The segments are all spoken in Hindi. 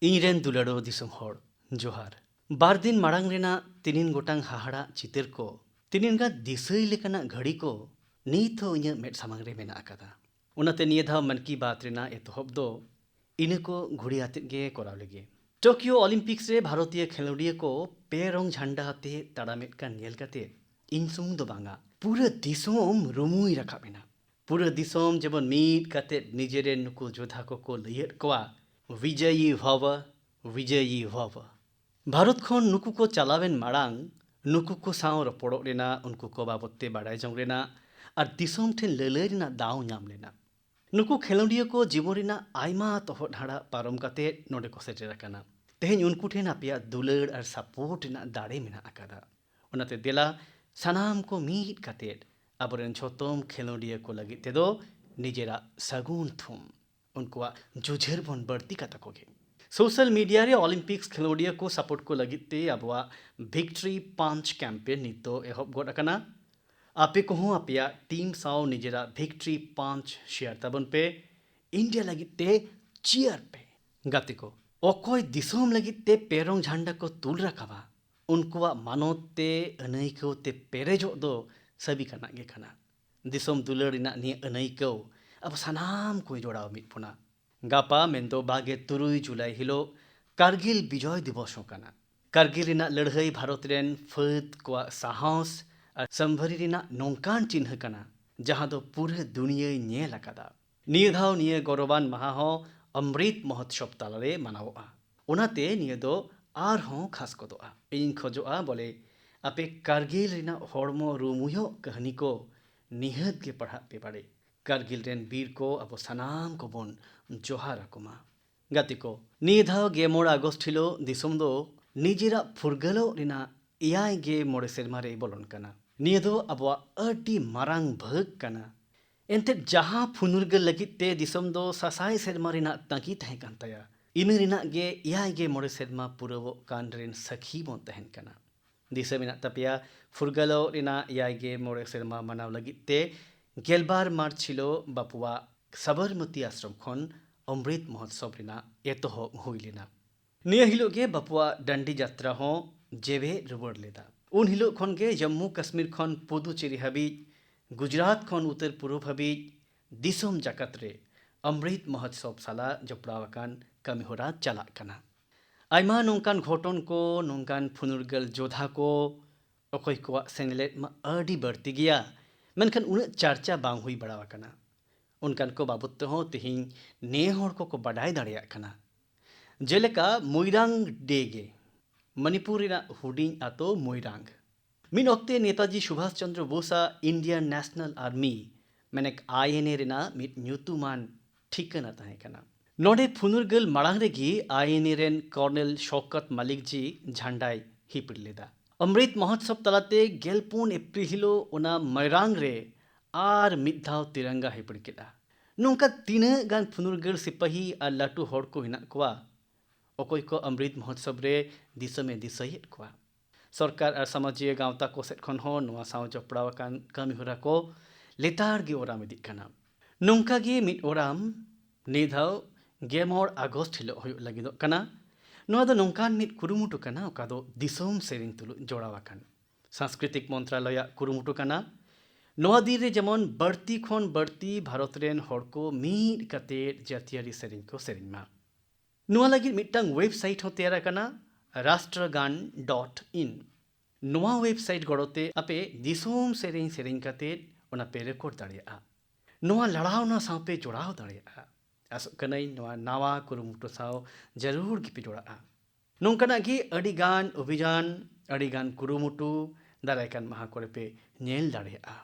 ᱤᱧᱨᱮᱱ ᱫᱩᱞᱟᱹᱲᱚ ᱫᱤᱥᱚᱢ ᱦᱚᱲ ᱡᱚᱦᱟᱨ ᱵᱟᱨ ᱫᱤᱱ ᱢᱟᱲᱟᱝ ᱨᱮᱱᱟᱜ ᱛᱤᱱᱤᱱ ᱜᱚᱴᱟᱝ ᱦᱟᱦᱟᱲᱟᱜ ᱪᱤᱛᱟᱹᱨ ᱠᱚ ᱛᱤᱱᱤᱱ ᱜᱟᱱ ᱫᱤᱥᱟᱹᱭ ᱞᱮᱠᱟᱱᱟᱜ ᱜᱷᱟᱹᱲᱤ ᱠᱚ ᱱᱤᱛ ᱦᱚᱸ ᱤᱧᱟᱹᱜ ᱢᱮᱫ ᱥᱟᱢᱟᱝ ᱨᱮ ᱢᱮᱱᱟᱜ ᱟᱠᱟᱫᱟ। ᱚᱱᱟᱛᱮ ᱱᱤᱭᱟᱹ ᱫᱷᱟᱣ ᱢᱚᱱ ᱠᱤ ᱵᱟᱛ ᱨᱮᱱᱟᱜ ᱮᱛᱚᱦᱚᱵ ᱫᱚ ᱤᱱᱟᱹ ᱠᱚ ᱜᱷᱩᱲᱤ ᱟᱛᱮᱫ ᱜᱮ ᱠᱚᱨᱟᱣ ᱞᱮᱜᱮ। ᱴᱳᱠᱤᱭᱳ ᱚᱞᱤᱢᱯᱤᱠᱥ ᱨᱮ ᱵᱷᱟᱨᱚᱛᱤᱭᱚ ᱠᱷᱮᱞᱳᱰᱤᱭᱟᱹ ᱠᱚ ᱯᱮ ᱨᱚᱝ ᱡᱷᱟᱱᱰᱟ ᱟᱛᱮ ᱛᱟᱲᱟᱢᱮᱫ ᱠᱟᱱ ᱧᱮᱞ ᱠᱟᱛᱮ ᱤᱧ ᱥᱩᱢᱩᱝ ᱫᱚ ᱵᱟᱝᱟ ᱯᱩᱨᱟᱹ ᱫᱤᱥᱚᱢ ᱨᱩᱢᱩᱭ ᱨᱟᱠᱟᱵ ᱮᱱᱟ। ᱯᱩᱨᱟᱹ ᱫᱤᱥᱚᱢ ᱡᱮᱢᱚᱱ ᱢᱤᱫ ᱠᱟᱛᱮᱫ ᱱᱤᱡᱮᱨᱮᱱ ᱱᱩᱠᱩ ᱡᱳᱫᱷᱟ ᱠᱚᱠᱚ ᱞᱟᱹᱭᱮᱫ ᱠᱚᱣᱟ ᱵᱤᱡᱚᱭᱤ ᱵᱷᱚᱵ ᱵᱤᱡᱚᱭᱤ ᱵᱷᱚᱵ। ᱵᱷᱟᱨᱚᱛ ᱠᱷᱚᱱ ᱱᱩᱠᱩ ᱠᱚ ᱪᱟᱞᱟᱣᱮᱱ ᱢᱟᱲᱟᱝ ᱱᱩᱠᱩ ᱠᱚ ᱥᱟᱶ ᱨᱚᱯᱚᱲᱚᱜ ᱨᱮᱱᱟᱜ ᱩᱱᱠᱩ ᱠᱚ ᱵᱟᱵᱚᱫ ᱛᱮ ᱵᱟᱲᱟᱭ ᱡᱚᱝ ᱨᱮᱱᱟᱜ ᱟᱨ ᱫᱤᱥᱚᱢ ᱴᱷᱮᱱ ᱞᱟᱹᱞᱟᱹᱭ ᱨᱮᱱᱟᱜ ᱫᱟᱣ ᱧᱟᱢ ᱞᱮᱱᱟ। ᱱᱩᱠᱩ ᱠᱷᱮᱞᱳᱰᱤᱭᱟᱹ ᱠᱚ ᱡᱤᱵᱚᱱ ᱨᱮᱱᱟᱜ ᱟᱭᱢᱟ ᱛᱚᱦᱚᱫ ᱦᱟᱲᱟᱜ ᱯᱟᱨᱚᱢ ᱠᱟᱛᱮᱫ ᱱᱚᱰᱮ ᱠᱚ ᱥᱮᱴᱮᱨ ᱟᱠᱟᱱᱟ। ᱛᱮᱦᱮᱧ ᱩᱱᱠᱩ ᱴᱷᱮᱱ ᱟᱯᱮᱭᱟᱜ ᱫᱩᱞᱟᱹᱲ ᱟᱨ ᱥᱟᱯᱳᱨᱴ ᱨᱮᱱᱟᱜ ᱫᱟᱲᱮ ᱢᱮᱱᱟᱜ ᱟᱠᱟᱫᱟ। ᱚᱱᱟᱛᱮ ᱫᱮᱞᱟ ᱥᱟᱱᱟᱢ ᱠᱚ ᱢᱤᱫ ᱠᱟᱛᱮᱫ ᱟᱵᱚᱨᱮᱱ ᱡᱷᱚᱛᱚᱢ ᱠᱷᱮᱞᱳᱰᱤᱭᱟᱹ ᱠᱚ ᱞᱟᱹᱜᱤᱫ ᱛᱮᱫᱚ ᱱᱤᱡᱮᱨᱟᱜ ᱥᱟᱹᱜᱩᱱ ᱛᱷᱩᱢ ᱩᱱᱠᱩᱣᱟᱜ ᱡᱩᱡᱷᱟᱹᱨ ᱵᱚᱱ ᱵᱟᱹᱲᱛᱤ ᱠᱟᱛᱟ ᱠᱚᱜᱮ। सोशल मीडिया रे ओलंपिक्स खिलोडिया को सपोर्ट को लगित ते अबवा विक्ट्री पंच कैंपेन नितो एहब गोड अकना आपे को हूँ आपया टीम साव निजेरा विक्ट्री पंच शेयर तबन पे इंडिया लगित ते चियर पे गाते को ओकोय दिसोम लगित ते पेरोंग झंडा को तुल रखावा उनकुआ मानोत ते अनैको ते पेरेजो दो सभी कना गे कना दिसोम दुलड़िना नि अनैको अब सनाम कोई जोड़ाव मिट पुना गापा मेंदो बागे तुरुई जुलाई हिलो कारगिल विजय दिवस होकाना कारगिल रिना लड़हई भारत रेन फद को साहस और संभरी रिना नोंकान चिन्ह कना जहां दो पूरे दुनिया नेल अकादा निये धाव निये गौरवान महा हो अमृत महोत्सव तालारे मनावोआ ओनाते निये दो आर हों खास कोदोआ इन खोजोआ बोले आपे कारगिल रिना होड़मो रूमुयो कहानी को निहत के पढ़ा पे पड़े कारगिल रेन वीर को अब सनाम को बोन जोहार अकुमा गाती को निये धाव गे मोड़ अगस्त हिलो दिसोम दो निजेरा फुरगलो रिना इयाय गे मोड़े सेरमा रे बोलोन कना निये दो अबवा अड्डी मारांग भग कना एंते जहां फुनुरगल लगित ते दिसोम दो सासाय सेरमा रिना ताकी तहे कान तया इने रिना गे इयाय गे मोड़े सेरमा पुरवो कान रेन सखी बोन तहन कना दिसे मिना तपिया फुरगलो रिना इयाय गे मोड़े सेरमा मनाव लगित ते गेलबार मार्च हिलो बापुआ सबरमती आश्रम खन अमृत महोत्सव रिना एतोहब हुई लेना निया हिलो गे बापुआ डंडी यात्रा हो जेबे रुबड़ लेदा उन हिलो खन गे जम्मू कश्मीर खन पुदुचेरी हबी गुजरात खन उत्तर पूर्व हबी दिसोम जाकत रे अमृत महोत्सव साला जपड़ावकान कमी होरा चला कना आयमा नोंकान घटन को नोंकान फुनुरगल जोधा को अकोय को सेनेलेट मा अडी बढ़ती गया मेनखान उन चर्चा बांग हुई बड़ावकाना उनकान को बाबत हो तिहिं ने होड़ को बडाय दाड़िया कना जेलेका मोइरांग डेगे मणिपुर हुडिंग आतो मोइरांग मिन ओक्ते नेताजी सुभाष चंद्र बोसा इंडियन नेशनल आर्मी मेनेक आईएनए रेना मिट न्यूतुमान ठिकाना ताहे कना नोडे फुनुरगल माड़ांग रेगी आईएनए रेन कर्नेल शौकत मलिक जी झंडाय हिपड़ लेदा अमृत महोत्सव तलाते गेलपुन एप्रिल हिलो ओना मोइरांग रे आर मिधाव तिरंगा हिपड़ केदा नोंका तीन गान फुनुरगल सिपाही और लाटू होड़ को हिना कोआ ओकोय को अमृत महोत्सव रे दिसमे दिसयेत कोआ सरकार और समाजीय गांवता को सेट खन हो नोआ साव जपड़ाव कान कामी होरा को लेतार गे ओराम इदिक कना नोंका गे मिट ओराम निधाव गेमोड़ अगस्त हिलो होय लगिदो कना नोआ दो नोंकान मिट कुरुमुटु कना ओका दो दिसोम सेरिंग तुलु जोड़ावाकान सांस्कृतिक मंत्रालय कुरुमुटु कना नोआ दिन रे जेमन बढ़ती खन बढ़ती भारत रेन होड़ को मीट कतेट जातियारी सेरिंग को सेरिंग मा नोआ लगी मिट्टांग वेबसाइट हो तैयार कना राष्ट्रगान.in नोआ वेबसाइट गड़ोते आपे दिसोम सेरिंग सेरिंग कतेट ओना पे रेकॉर्ड दाड़िया नोआ लड़ाव ना साव पे जोड़ाव दाड़िया आसो कनई नोआ नावा कुरुमुटु साव जरूर गिपि जोड़ा नोंकना गी अडिगान अभियान अडिगान कुरुमुटु दारायकान महा करे पे नेल दाड़िया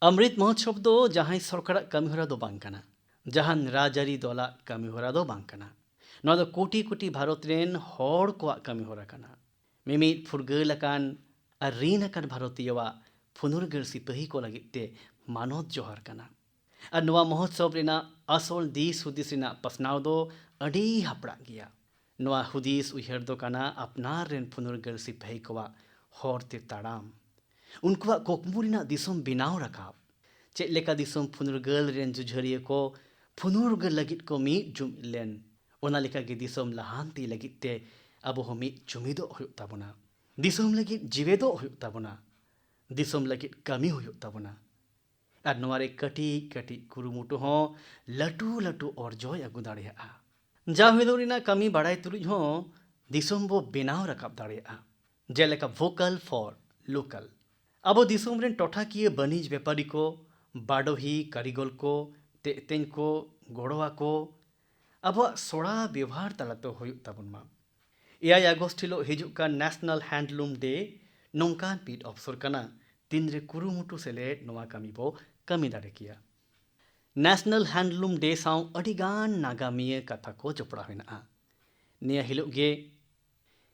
अमृत महोत्सव दो जहां सरकार कमीहरा दो बांग कना जहां राजारी दौला कमीहरा दो बांग कना नोआ दो कोटी कोटी भारत रेन होड़ को कमीहरा कना मिमित फुरगलकान और रीनकान भारतीयवा फुनुरगल सिपाही को लगिते मानोत जोहार कना और नोआ महोत्सव रेना असल दिस हुदिस रेना पसनाव दो अडी हपड़ा गया नोआ हुदिस उहर दो कना अपनार रेन फुनुरगल सिपाही कोवा होरते ताड़ाम उनकुआ कोकमुरिना दिसोम बिनाव रखाब चेक लेका दिसोम फुनुरगल रेन जुझरिया को फुनुरगल लगित को मी जुम लेन ᱚᱱᱟ ᱞᱮᱠᱟᱜᱮ ᱫᱤᱥᱚᱢ ᱞᱟᱦᱟᱱᱛᱤ ᱞᱟᱹᱜᱤᱫ ᱛᱮ ᱟᱵᱚ ᱦᱚᱸ ᱢᱤᱫ ᱡᱩᱢᱤᱫᱚᱜ ᱦᱩᱭᱩᱜ ᱛᱟᱵᱚᱱᱟ, ᱫᱤᱥᱚᱢ ᱞᱟᱹᱜᱤᱫ ᱡᱤᱣᱮᱫᱚᱜ ᱦᱩᱭᱩᱜ ᱛᱟᱵᱚᱱᱟ, ᱫᱤᱥᱚᱢ ᱞᱟᱹᱜᱤᱫ ᱠᱟᱹᱢᱤ ᱦᱩᱭᱩᱜ ᱛᱟᱵᱚᱱᱟ᱾ ᱟᱨ ᱱᱚᱣᱟᱨᱮ ᱠᱟᱹᱴᱤᱡ ᱠᱟᱹᱴᱤᱡ ᱠᱩᱨᱩᱢᱩᱴᱩ ᱦᱚᱸ ᱞᱟᱹᱴᱩ ᱞᱟᱹᱴᱩ ᱚᱨᱡᱚᱭ ᱟᱹᱜᱩ ᱫᱟᱲᱮᱭᱟᱜᱼᱟ᱾ ᱡᱟ ᱦᱤᱞᱳᱜ ᱨᱮᱱᱟᱜ ᱠᱟᱹᱢᱤ ᱵᱟᱲᱟᱭ ᱛᱩᱞᱩᱡ ᱦᱚᱸ ᱫᱤᱥᱚᱢ ᱵᱚ ᱵᱮᱱᱟᱣ ᱨᱟᱠᱟᱵ ᱫᱟᱲᱮᱭᱟᱜᱼᱟ᱾ ᱡᱮᱞᱮᱠᱟ ᱵᱷᱳᱠᱟᱞ ᱯᱷᱚᱨ ᱞᱳᱠᱟᱞ᱾ ᱟᱵᱚ ᱫᱤᱥᱚᱢ ᱨᱮᱱ ᱴᱚᱴᱷᱟᱠᱤᱭᱟᱹ ᱵᱟᱹᱱᱤᱡᱽ ᱵᱮᱯᱟᱨᱤ ᱠᱚ, ᱵᱟᱰᱳᱦᱤ ᱠᱟᱹᱨᱤᱜᱚᱞ ᱠᱚ, ᱛᱮᱛᱮᱧ ᱠᱚ ᱜᱚᱲᱚ ᱟᱠᱚ ᱟᱵᱚᱣᱟᱜ ᱥᱚᱲᱟ ᱵᱮᱣᱦᱟᱨ ᱛᱟᱞᱟᱛᱮ ᱦᱩᱭᱩᱜ ᱛᱟᱵᱚᱱ ᱢᱟ। 7 ᱟᱜᱚᱥᱴ ᱦᱤᱞᱳᱜ ᱦᱤᱡᱩᱜ ᱠᱟᱱ ᱱᱮᱥᱱᱟᱞ ᱦᱮᱱᱰᱞᱩᱢ ᱰᱮ ᱱᱚᱝᱠᱟᱱ ᱢᱤᱫ ᱚᱯᱥᱚᱨ ᱠᱟᱱᱟ ᱛᱤᱱᱨᱮ ᱠᱩᱨᱩᱢᱩᱴᱩ ᱥᱮᱞᱮᱫ ᱱᱚᱣᱟ ᱠᱟᱹᱢᱤ ᱵᱚ ᱠᱟᱹᱢᱤ ᱫᱟᱲᱮ ᱠᱮᱭᱟ। ᱱᱮᱥᱱᱟᱞ ᱦᱮᱱᱰᱞᱩᱢ ᱰे ᱥᱟᱶ ᱟᱹᱰᱤᱜᱟᱱ ᱱᱟᱜᱟᱢᱤᱭᱟᱹ ᱠᱟᱛᱷᱟ ᱠᱚ ᱡᱚᱯᱲᱟᱣ ᱦᱮᱱᱟᱜᱼᱟ। ᱱᱤᱭᱟᱹ ᱦᱤᱞᱳᱜ ᱜᱮ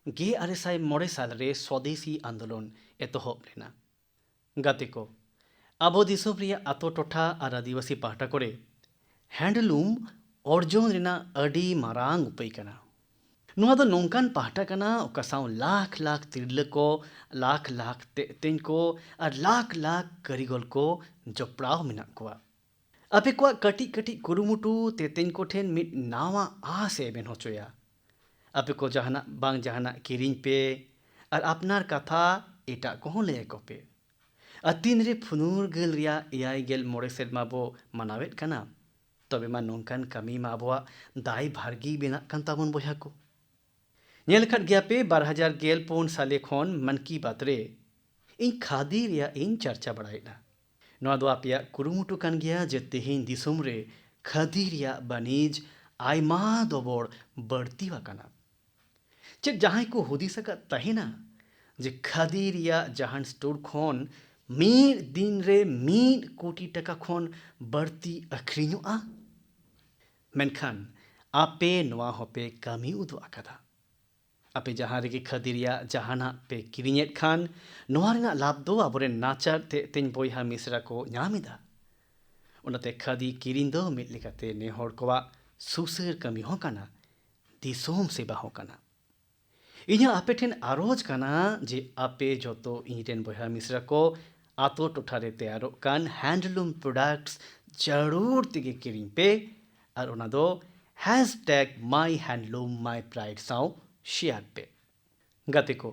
1905 ᱥᱟᱞᱨᱮ ᱥᱚᱫᱮᱥᱤ ᱟᱱᱫᱳᱞᱚᱱ ᱮᱛᱚᱦᱚᱵ ᱞᱮᱱᱟ। ᱜᱟᱛᱮ ᱠᱚ, ᱟᱵᱚ ᱫᱤᱥᱚᱢ ᱨᱮᱭᱟᱜ ᱟᱛᱳ ᱴᱚᱴᱷᱟ ᱟᱨ ᱟᱹᱫᱤᱵᱟᱹᱥᱤ ᱯᱟᱦᱴᱟ ᱠᱚᱨᱮ ᱦᱮᱱᱰᱞᱩᱢ ᱚᱨᱡᱚᱱ ᱨᱮᱱᱟᱜ ᱟᱹᱰᱤ ᱢᱟᱨᱟᱝ ᱩᱯᱟᱹᱭ ᱠᱟᱱᱟ। ᱱᱚᱣᱟ ᱫᱚ ᱱᱚᱝᱠᱟᱱ ᱯᱟᱦᱴᱟ ᱠᱟᱱᱟ ᱚᱠᱟ ᱥᱟᱶ ᱞᱟᱠᱷ ᱞᱟᱠᱷ ᱛᱤᱨᱞᱟᱹ ᱠᱚ, ᱞᱟᱠᱷ ᱞᱟᱠᱷ ᱛᱮᱛᱮᱧ ᱠᱚ ᱟᱨ ᱞᱟᱠᱷ ᱞᱟᱠᱷ ᱠᱟᱹᱨᱤᱜᱚᱞ ᱠᱚ ᱡᱚᱯᱲᱟᱣ ᱢᱮᱱᱟᱜ ᱠᱚᱣᱟ। ᱟᱯᱮ ᱠᱚᱣᱟᱜ ᱠᱟᱹᱴᱤᱡ ᱠᱟᱹᱴᱤᱡ ᱠᱩᱨᱩᱢᱩᱴᱩ ᱛᱮᱛᱮᱧ ᱠᱚᱴᱷᱮᱱ ᱢᱤᱫ ᱱᱟᱣᱟ ᱟᱸᱥ ᱮ ᱮᱢᱮᱱ ᱦᱚᱪᱚᱭᱟ। ᱟᱯᱮ ᱠᱚ ᱡᱟᱦᱟᱱᱟᱜ ᱵᱟᱝ ᱡᱟᱦᱟᱱᱟᱜ ᱠᱤᱨᱤᱧ ᱯᱮ ᱟᱨ ᱟᱯᱱᱟᱨ ᱠᱟᱛᱷᱟ ᱮᱴᱟᱜ ᱠᱚᱦᱚᱸ ᱞᱟᱹᱭ ᱟᱠᱚ ᱯᱮ। ᱟᱨ ᱛᱤᱱᱨᱮ ᱯᱷᱩᱨᱜᱟᱹᱞ ᱨᱮᱭᱟᱜ eyagel ᱥᱮᱨᱢᱟ ᱵᱚ ᱢᱟᱱᱟᱣᱮᱫ ᱠᱟᱱᱟ, ᱛᱚᱵᱮ ᱢᱟ ᱱᱚᱝᱠᱟᱱ ᱠᱟᱹᱢᱤ ᱢᱟ ᱟᱵᱚᱣᱟᱜ ᱫᱟᱭ ᱵᱷᱟᱨᱜᱤ ᱵᱮᱱᱟᱜ ᱠᱟᱱ ᱛᱟᱵᱚᱱ ᱵᱚᱭᱦᱟ ᱠᱚ। ᱧᱮᱞ ᱟᱠᱟᱫ ᱜᱮᱭᱟᱯᱮ 2014 ᱥᱟᱞᱮ ᱠᱷᱚᱱ ᱢᱚᱱ ᱠᱤ ᱵᱟᱛ ᱨᱮ ᱤᱧ ᱠᱷᱟᱫᱤ ᱨᱮᱭᱟᱜ ᱤᱧ ᱪᱟᱨᱪᱟ ᱵᱟᱲᱟᱭᱮᱫᱟ। ᱱᱚᱣᱟ ᱫᱚ ᱟᱯᱮᱭᱟᱜ ᱠᱩᱨᱩᱢᱩᱴᱩ ᱠᱟᱱ ᱜᱮᱭᱟ ᱡᱮ ᱛᱮᱦᱮᱧ ᱫᱤᱥᱚᱢ ᱨᱮ ᱠᱷᱟᱫᱤ ᱨᱮᱭᱟᱜ ᱵᱟᱹᱱᱤᱡᱽ ᱟᱭᱢᱟ ᱫᱚᱵᱚᱲ ᱵᱟᱹᱲᱛᱤ ᱟᱠᱟᱱᱟ। ᱪᱮᱫ ᱡᱟᱦᱟᱸᱭ ᱠᱚ ᱦᱩᱫᱤᱥ ᱟᱠᱟᱫ ᱛᱟᱦᱮᱱᱟ ᱡᱮ ᱠᱷᱟᱫᱤ ᱨᱮᱭᱟᱜ ᱡᱟᱦᱟᱱ ᱥᱴᱳᱨ ᱠᱷᱚᱱ ᱢᱤᱫ ᱫᱤᱱ ᱨᱮ 1 ᱠᱳᱴᱤ ᱴᱟᱠᱟ ᱠᱷᱚᱱ ᱵᱟᱹᱲᱛᱤ ᱟᱹᱠᱷᱨᱤᱧᱚᱜᱼᱟ? ᱢᱮᱱᱠᱷᱟन ᱟᱯᱮ ᱱᱚᱣᱟ ᱦᱚᱸᱯᱮ ᱠᱟᱹᱢᱤ ᱩᱫᱩᱜ ᱟᱠᱟᱫᱟ। ᱟᱯᱮ ᱡᱟᱦᱟᱸ ᱨᱮᱜᱮ ᱠᱷᱟᱫᱤ ᱨᱮᱭᱟᱜ ᱡᱟᱦᱟᱱᱟᱜ ᱯᱮ ᱠᱤᱨᱤᱧᱮᱫ ᱠᱷᱟᱱ ᱱᱚᱣᱟ ᱨᱮᱱᱟᱜ ᱞᱟᱵᱷ ᱫᱚ ᱟᱵᱚᱨᱮᱱ ᱱᱟᱪᱟᱨ ᱛᱮᱛᱮᱧ ᱵᱚᱭᱦᱟ ᱢᱤᱥᱨᱟ ᱠᱚ ᱧᱟᱢ ᱮᱫᱟ। ᱚᱱᱟᱛᱮ ᱠᱷᱟᱫᱤ ᱠᱤᱨᱤᱧ ᱫᱚ ᱢᱤᱫ ᱞᱮᱠᱟᱛᱮ ᱱᱮᱦᱚᱲ ᱠᱚᱣᱟᱜ ᱥᱩᱥᱟᱹᱨ ᱠᱟᱹᱢᱤ ᱦᱚᱸ ᱠᱟᱱᱟ, ᱫᱤᱥᱚᱢ ᱥᱮᱵᱟ ᱦᱚᱸ ᱠᱟᱱᱟ। ᱤᱧᱟᱹᱜ ᱟᱯᱮ ᱴᱷᱮᱱ ᱟᱨᱚᱡ ᱠᱟᱱᱟ ᱡᱮ ᱟᱯᱮ ᱡᱚᱛᱚ ᱤᱧᱨᱮᱱ ᱵᱚᱭᱦᱟ ᱢᱤᱥᱨᱟ ᱠᱚ ᱟᱛᱳ ᱴᱚᱴᱷᱟᱨᱮ ᱛᱮᱭᱟᱨᱚᱜ ᱠᱟᱱ ᱦᱮᱱᱰᱞᱩᱢ ᱯᱨᱚᱰᱟᱠᱴᱥ ᱡᱟᱹᱨᱩᱲ ᱛᱮᱜᱮ ᱠᱤᱨᱤᱧ ᱯᱮ ᱟᱨ ᱚᱱᱟ ᱫᱚ #myhandloom_mypride ᱥᱟᱶ শেয়ার ᱯᱮ। ᱜᱟᱛᱮ ᱠᱚ,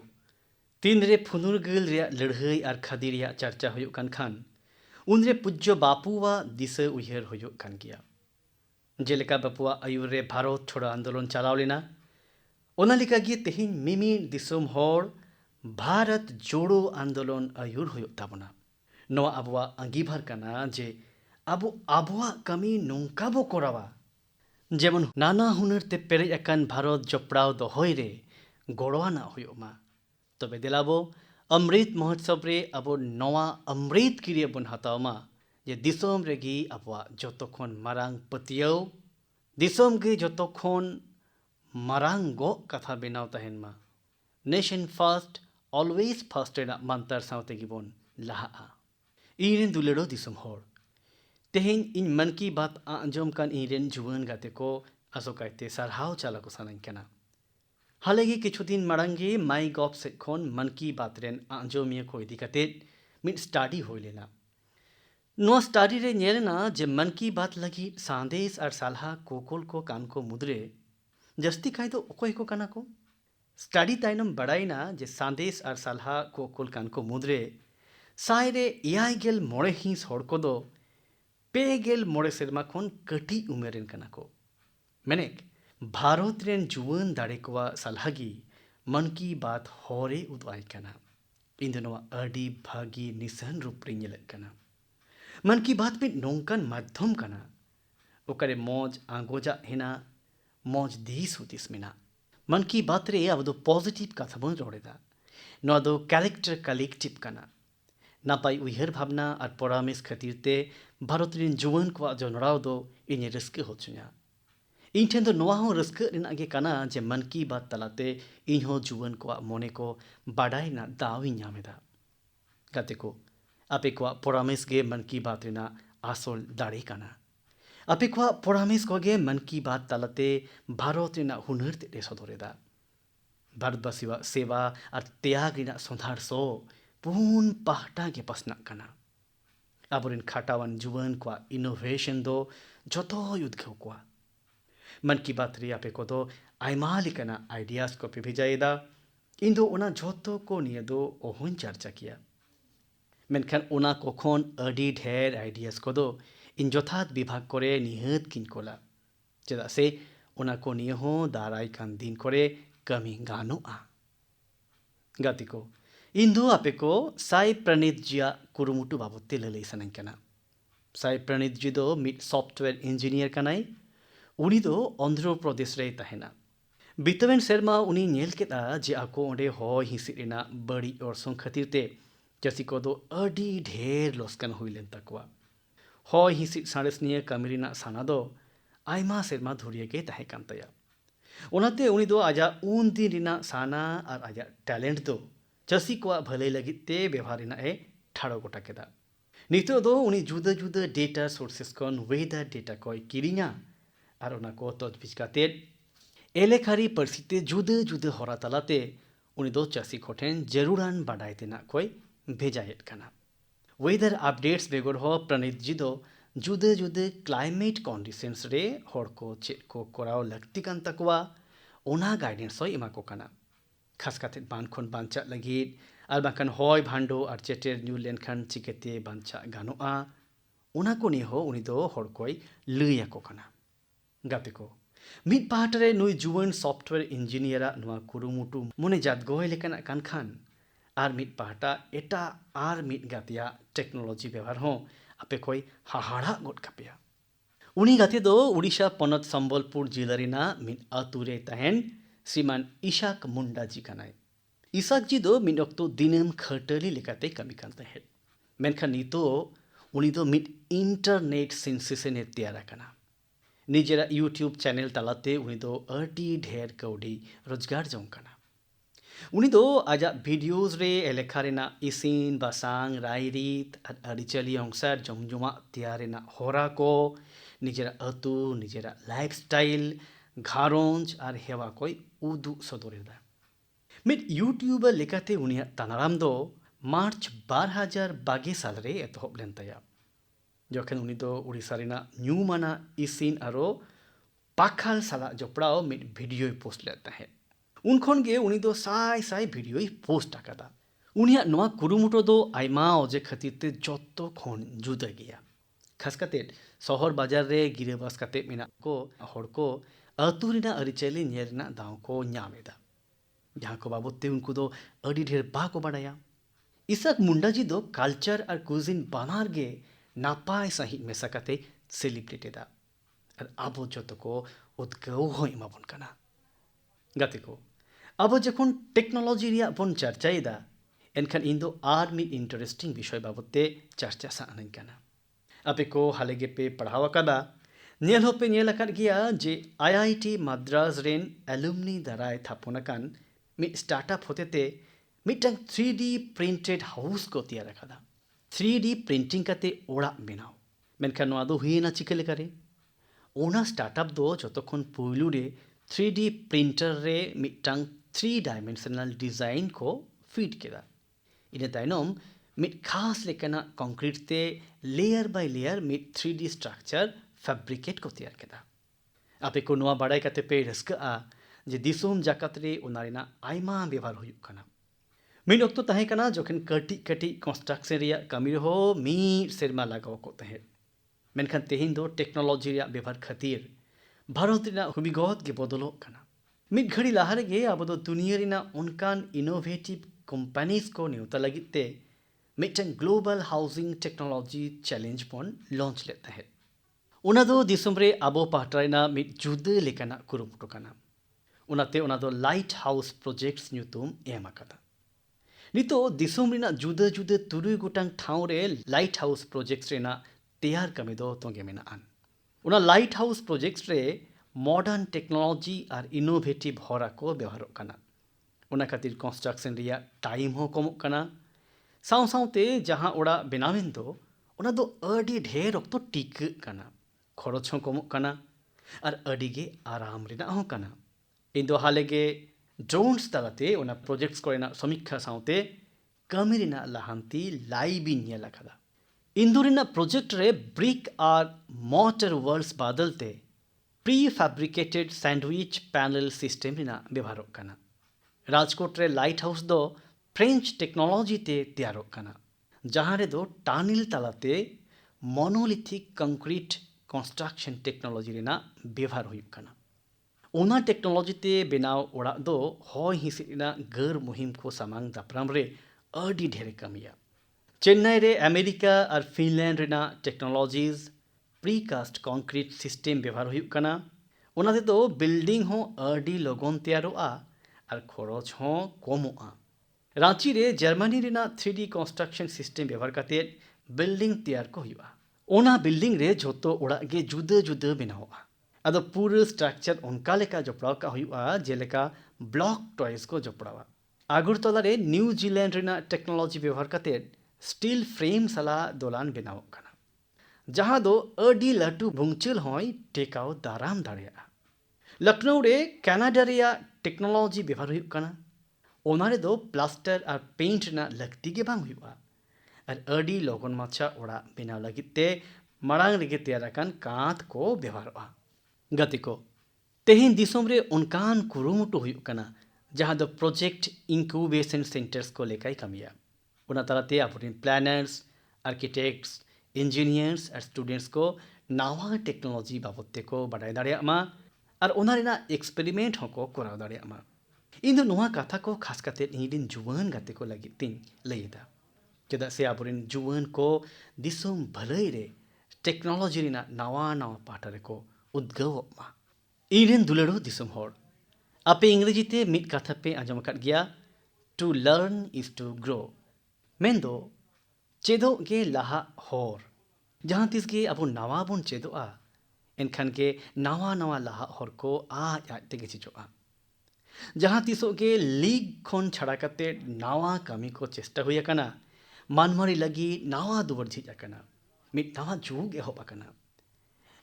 ᱛᱤᱱᱨᱮ ᱯᱷᱩᱨᱜᱟᱹᱞ ᱨᱮᱭᱟᱜ ᱞᱟᱹᱲᱦᱟᱹᱭ ᱟᱨ ᱠᱷᱟᱫᱤ ᱨᱮᱭᱟᱜ ᱪᱟᱨᱪᱟ ᱦᱩᱭᱩᱜ ᱠᱟᱱ ᱠᱷᱟᱱ ᱩᱱᱨᱮ ᱯᱩᱡᱽᱡᱚ ᱵᱟᱯᱩᱣᱟᱜ ᱫᱤᱥᱟᱹ ᱩᱭᱦᱟᱹᱨ ᱦᱩᱭᱩᱜ ᱠᱟᱱ ᱜᱮᱭᱟ। ᱡᱮᱞᱮᱠᱟ ᱵᱟᱯᱩᱣᱟᱜ ᱟᱹᱭᱩᱨ ᱨᱮ ᱵᱷᱟᱨᱚᱛ ᱪᱷᱳᱲᱚ ᱟᱱᱫᱳᱞᱚᱱ ᱪᱟᱞᱟᱣ ᱞᱮᱱᱟ, ᱚᱱᱟ ᱞᱮᱠᱟᱜᱮ ᱛᱮᱦᱮᱧ ᱢᱤᱢᱤᱫ ᱫᱤᱥᱚᱢ ᱦᱚᱲ ᱵᱷᱟᱨᱚᱛ ᱡᱳᱲᱳ ᱟᱱᱫᱳᱞᱚᱱ ᱟᱹᱭᱩᱨ ᱦᱩᱭᱩᱜ ᱛᱟᱵᱚᱱᱟ। ᱱᱚᱣᱟ ᱟᱵᱚᱣᱟᱜ ᱟᱸᱜᱤᱵᱷᱟᱨ ᱠᱟᱱᱟ ᱡᱮ ᱟᱵᱚ ᱟᱵᱚᱣᱟᱜ ᱠᱟᱹᱢᱤ ᱱᱚᱝᱠᱟ ᱵᱚ ᱠᱚᱨᱟᱣᱟ ᱡᱮᱢᱚᱱ ᱱᱟᱱᱟ ᱦᱩᱱᱟᱹᱨ ᱛᱮ ᱯᱮᱨᱮᱡ ᱟᱠᱟᱱ ᱵᱷᱟᱨᱚᱛ ᱡᱚᱯᱲᱟᱣ ᱫᱚᱦᱚᱭ ᱨᱮ ᱜᱚᱲᱚᱣᱟᱱᱟᱜ ᱦᱩᱭᱩᱜ ᱢᱟ। ᱛᱚᱵᱮ ᱫᱮᱞᱟᱵᱚ ᱚᱢᱨᱤᱛ ᱢᱚᱦᱳᱛᱥᱚᱵ ᱨᱮ ᱟᱵᱚ ᱱᱚᱣᱟ ᱚᱢᱨᱤᱛ ᱠᱤᱨᱭᱟᱹ ᱵᱚᱱ ᱦᱟᱛᱟᱣ ᱢᱟ ᱡᱮ ᱫᱤᱥᱚᱢ ᱨᱮᱜᱮ ᱟᱵᱚᱣᱟᱜ ᱡᱚᱛᱚ ᱠᱷᱚᱱ ᱢᱟᱨᱟᱝ ᱯᱟᱹᱛᱭᱟᱹᱣ, ᱫᱤᱥᱚᱢ ᱜᱮ ᱡᱚᱛᱚ ᱠᱷᱚᱱ ᱢᱟᱨᱟᱝ ᱜᱚᱜ ᱠᱟᱛᱷᱟ ᱵᱮᱱᱟᱣ ᱛᱟᱦᱮᱱ ᱢᱟ। ᱱᱮᱥᱚᱱ ᱯᱷᱟᱨᱥᱴ ᱚᱞᱣᱮᱡ ᱯᱷᱟᱨᱥᱴ ᱨᱮᱱᱟᱜ ᱢᱟᱱᱛᱟᱨ ᱥᱟᱶ ᱛᱮᱜᱮ ᱵᱚᱱ ᱞᱟᱦᱟᱜᱼᱟ। ᱤᱧᱨᱮᱱ ᱫᱩᱞᱟᱹᱲᱚ ᱫᱤᱥᱚᱢ ᱦᱚᱲ, ᱛᱮᱦᱮᱧ ᱤᱧ ᱢᱚᱱ ᱠᱤ ᱵᱟᱛ ᱟᱸᱡᱚᱢ ᱠᱟᱱ ᱤᱧᱨᱮᱱ ᱡᱩᱣᱟᱹᱱ ᱜᱟᱛᱮ ᱠᱚ ᱟᱥᱚᱠᱟᱭᱛᱮ ᱥᱟᱨᱦᱟᱣ ᱪᱟᱞ ᱟᱠᱚ ᱥᱟᱱᱟᱧ ᱠᱟᱱᱟ। हालेगी किछु दिन माड़ांग गे माई गॉव सेट खन मन की बात रेन आंजोमिया को इदी कतेद मिड स्टडी होय लेना। नोआ स्टडी रे नेलना जे मन की बात लगी सांदेश और सालहा कोकोल को कान को मुद्रे जस्ती खाई दो ओको को काना को स्टडी ताइनम बड़ाइना जे सांदेश और सालहा कोकोल कान को मुद्रे सायरे 9 हिंस हड़ को दो 9 सेरमा खन कटी उमेरेन काना को मेनेक भारत रेन जुआन दाड़े कोवा सलाहगी मन की बात होरे उदवाई कना। इन दोनों अडी भागी निशान रूप रे नेलक कना। मन की बात में नोंकन माध्यम कना ओकरे मौज आंगोजा हेना मौज दिस हुदिस मेना। मन की बात रे अब दो पॉजिटिव कथा बन रोड़ेदा। नोआ दो कैरेक्टर कलेक्टिव कना। नापाई उयहर भावना और परामेश खातिर ते भारत रेन जुआन कोवा जनराव दो इने रस्के होचुया। इन ठेन दो नोआ हो रस्के रेना गे कना जे मन की बात तलाते इन हो जुआन कोवा मोने को बाडाई ना दावी ᱧᱟᱢᱮᱫᱟ। गाते को आपे कोवा परामेश गे मन की बात रेना आसल दाड़े कना। आपे कोवा परामेश को गे मन की बात तलाते भारत रेना हुनर ते सदरेदा। भारतवासीवा सेवा और त्याग रेना संधार सो पून पाहटा गे पसना कना। आबोरेन खाटावान जुआन कोवा इनोवेशन दो जतो युद्धौ कोवा। मन की बात रे आपे को दो आयमा लेकाना आइडियाज को पे भेजाएदा इन दो ओना झोतो को निये दो ओहुन चर्चा किया मेनखान ओना को खन अडी ढेर आइडियाज को दो इन जथात विभाग करे निहत किन कोला चेदा से ओना को निये हो दाराय कान दिन करे कमी गानोआ गाती को इन दो आपे को साई प्रणीत जिया कुरुमुटु बाबते ललई सनाई कना साई प्रणीत जी दो मिड सॉफ्टवेयर इंजीनियर कनाई उनी दो आंध्र प्रदेश रे तहेना बितवेन सेरमा उनी नेल केदा जे आको ओंडे होय हिसिद रेना बड़ी अरसों खातिर ते चासी को दो अडी ढेर लोसकान हुइलेन तकवा होय हिसिद साड़ेसनिया कामी रेना साना दो आयमा सेरमा धुरिया के तहे कान तया ओनाते उनी दो आजा उन दिन रेना साना और आजा टैलेंट दो चासी को भले लगित ते व्यवहार रेना ए ठाड़ो गोटा केदा नितो दो उनी जुदा जुदा डेटा सोर्सेस कन वेदर डेटा को किरिङा और ओना को तजबीज काते एलेखारी परिस्थिति जुदा जुदा हरा तलाते उनी दो चासी कोठेन जरूरान बाडाय तेना कोई भेजायत कना वेदर अपडेट्स बेगोर हो प्रणीत जी दो जुदा जुदा क्लाइमेट कंडीशंस रे हर को चेक को कराव लगती कान तकवा ओना गाइडेंस हो इमा को कना खास काते बान खन बांचा लगित और बाकान होय भांडो और चेटेर न्यू लेनखान चिकेते बांचा गानोआ ओना को नि हो उनी दो हर कोई लैया को कना गाते को मिड पाहटरे नुई जुवन सॉफ्टवेयर इंजीनियरा नुआ कुरुमुटु मने जात गोय लेकाना कान खान और मिड पाहटा एटा और मिड गातिया टेक्नोलॉजी व्यवहार हो आपे कोई हाहाड़ा गोट कापिया उनी गाते दो उड़ीसा पनत संबलपुर जिला रेना मिड अतुरे तहेन श्रीमान इशाक मुंडा जी कनाय इसाक जी दो मिड अक्तो दिनम खटली लेकाते कमी कान तहेन मेनखान नितो उनी दो मिड इंटरनेट सेंसेशन तैयार कना निजेरा यूट्यूब चैनल तलाते उनी दो अडी ढेर कौडी रोजगार जौं कना उनी दो आजा वीडियोज रे एलेखा रेना इसिन बासांग रायरीत और अरिचली अंसार जमजुमा तैयार रेना होरा को निजेरा अतु निजेरा लाइफस्टाइल घारोंज और हेवा कोई उदु सदोरेदा मिड यूट्यूबर लेकाते उनिया तानाराम दो मार्च 2022 साल रे एतहब लेन तया जखन उनी दो उड़ीसा रेना न्यूमाना इसिन आरो पाखाल साला जपड़ाओ मिड वीडियो पोस्ट लेता है उनखन गे उनी दो साय साय वीडियो पोस्ट आकादा उनिया नोआ कुरुमुटो दो आयमा अजे खातिर ते जत्तो खन जुदा गया खास काते शहर बाजार रे गिरेबास काते मेना को हर को अतु रेना अरिचली नेल रेना दाव को ᱧᱟᱢᱮदा जहाँ को बाबते उनको दो अडी ढेर बा को बाडाया इसाक मुंडा जी दो कल्चर और कुजिन बानार गे नापाय सही मेसा काते सेलिब्रेटेदा और आबो जतो को उद्गाव हो इमाबन कना गाते को अब जखन टेक्नोलॉजी रिया बन चर्चाएदा एनखान इन दो आर मिड इंटरेस्टिंग विषय बाबते चर्चा सानन कना आपे को हालेगे पे पढ़ावा कदा नेल होपे नेल अकाद गया जे आईआईटी मद्रास रेन एलुमनी दाराय थापनाकान मिड स्टार्टअप होतेते मिटंग 3D प्रिंटेड हाउस को तैयार कदा 3D प्रिंटिंग काते ओड़ा बेनाव मेनखान नोआ दो हुइना चिके लेकारे ओना स्टार्टअप दो जतखन पुइलु रे 3D प्रिंटर रे मिटंग 3 डायमेंशनल डिजाइन को फीड केदा इने तायनम मिट खास लेकना कंक्रीट ते लेयर बाय लेयर मिट 3D स्ट्रक्चर फैब्रिकेट को तैयार केदा आपे को नोआ बाडाय काते पे रस्का जे दिसोम जाकात रे उनारेना आयमा व्यवहार हुयुक कना मिड अक्तो तहे कना जखन कटी कटी कंस्ट्रक्शन रिया कमी हो मिड सेरमा लगाव को तहे मेनखान तेहिन दो टेक्नोलॉजी रिया व्यवहार खातिर भारत रेना हुबिगत गे बदलो कना मिड घड़ी लाहारे गे अब दो दुनिया रेना उनकान इनोवेटिव कंपनीज को नेउता लगिते मिटन ग्लोबल हाउसिंग टेक्नोलॉजी चैलेंज पन लॉन्च लेता है उना दो दिसुम रे आबो पाहटरायना मिड जुदे लेकाना कुरुमुटु कना उनाते उना दो लाइट हाउस प्रोजेक्ट्स न्यूतुम एम आकादा नितो दिसुम रेना जुदे जुदे तुरुई गोटांग ठाव रे लाइट हाउस प्रोजेक्ट्स रेना तैयार कमी दो तोंगे मेना आन उना लाइट हाउस प्रोजेक्ट्स रे मॉडर्न टेक्नोलॉजी और इनोवेटिव हरा को व्यवहार कना उना खातिर कंस्ट्रक्शन रिया टाइम हो कम कना साव सावते जहाँ ओड़ा बेनावेन दो उना दो अडी ढेर अक्तो टिक कना खरच हो कम कना और अडी गे आराम रेना हो कना इन दो हाले गे ड्रोन्स तलाते उना प्रोजेक्ट्स को रेना समीक्षा सावते कमी रेना लहांती लाइव ᱧᱮᱞ आकादा इन दो रेना प्रोजेक्ट रे ब्रिक और मोटर वर्ल्स बदलते प्रीफैब्रिकेटेड सैंडविच पैनल सिस्टम रेना व्यवहारों कना। राजकोट रे लाइट हाउस दो फ्रेंच टेक्नोलॉजी ते तैयारों कना, जहां रे दो टानिल तालाते मोनोलिथिक कंक्रीट कंस्ट्रक्शन टेक्नोलॉजी रेना व्यवहार हुई कना। ओना टेक्नोलॉजी ते बेनाव ओड़ा दो हॉय हिसिद रेना गर मुहिम को सामांग दापराम रे अडी ढेरे कमिया। चेन्नई रे अमेरिका और फिनलैंड रेना टेक्नोलॉजीज प्रीकास्ट कंक्रीट सिस्टम व्यवहार हुई कना। ओना दे दो बिल्डिंग हो अडी लोगोन तैयारोआ और खरच हो कमोआ। रांची रे Germany Raina 3D construction system व्यवहार करते बिल्डिंग तैयार को हुआ। ओना बिल्डिंग रे जोतो ओड़ा गे जुदा जुदा बनावा। अदो पूरा स्ट्रक्चर उनका लेका जोपड़ाव का हुआ जेलेका ब्लॉक टॉयज को जोपड़ावा। आगरतला रे न्यूजीलैंड रेना टेक्नोलॉजी व्यवहार करते स्टील फ्रेम सला दोलान बनाव कना, जहां दो अडी लटू भुंगचल होय टेकाव दाराम दाड़िया। लखनऊ रे कनाडा रेया टेक्नोलॉजी व्यवहार हुई कना। ओना रे दो प्लास्टर और पेंट रेना लगती के बांग हुआ और अडी लोगन माछा ओड़ा बेनाव लगिते मारांग रेगे तैयाराकान कांत को व्यवहारोआ। गति को तेहिन दिसोम रे उनकान कुरुमुटु हुई कना, जहां दो प्रोजेक्ट इंक्यूबेशन सेंटर्स को लेकर कमिया। उना तलाते अपने प्लानर्स, आर्किटेक्ट्स, इंजीनियर्स और स्टूडेंट्स को नावा टेक्नोलॉजी बाबते को बढ़ाई दाड़िया मा और उना रेना एक्सपेरिमेंट होको कराव दाड़िया मा। इन दो नोआ कथा को खास करते इनिन जुवान गाते को लगी तीन लईदा, चेदा से आबोरिन जुवान को दिसोम भलाई रे टेक्नोलॉजी रेना नावा नावा पाटा रे को उद्गव मा। इनिन दुलड़ो दिसोम होड़, आपे इंग्रेजी ते मिट कथा पे आंजम अकाद गया, to learn is to grow. मेंदो चेदो गे लाहा होर, जहां तिस गे अबो नावा बोन चेदोआ एनखान के नावा नावा लाहा होर को आज तेगे चिजोआ। जहां तिसो के लीग खन छड़ा करते नावा कमी को चेष्टा हुई कना, मानमारी लगी नावा दुवर झिज कना, मिट नावा जुग एहब कना।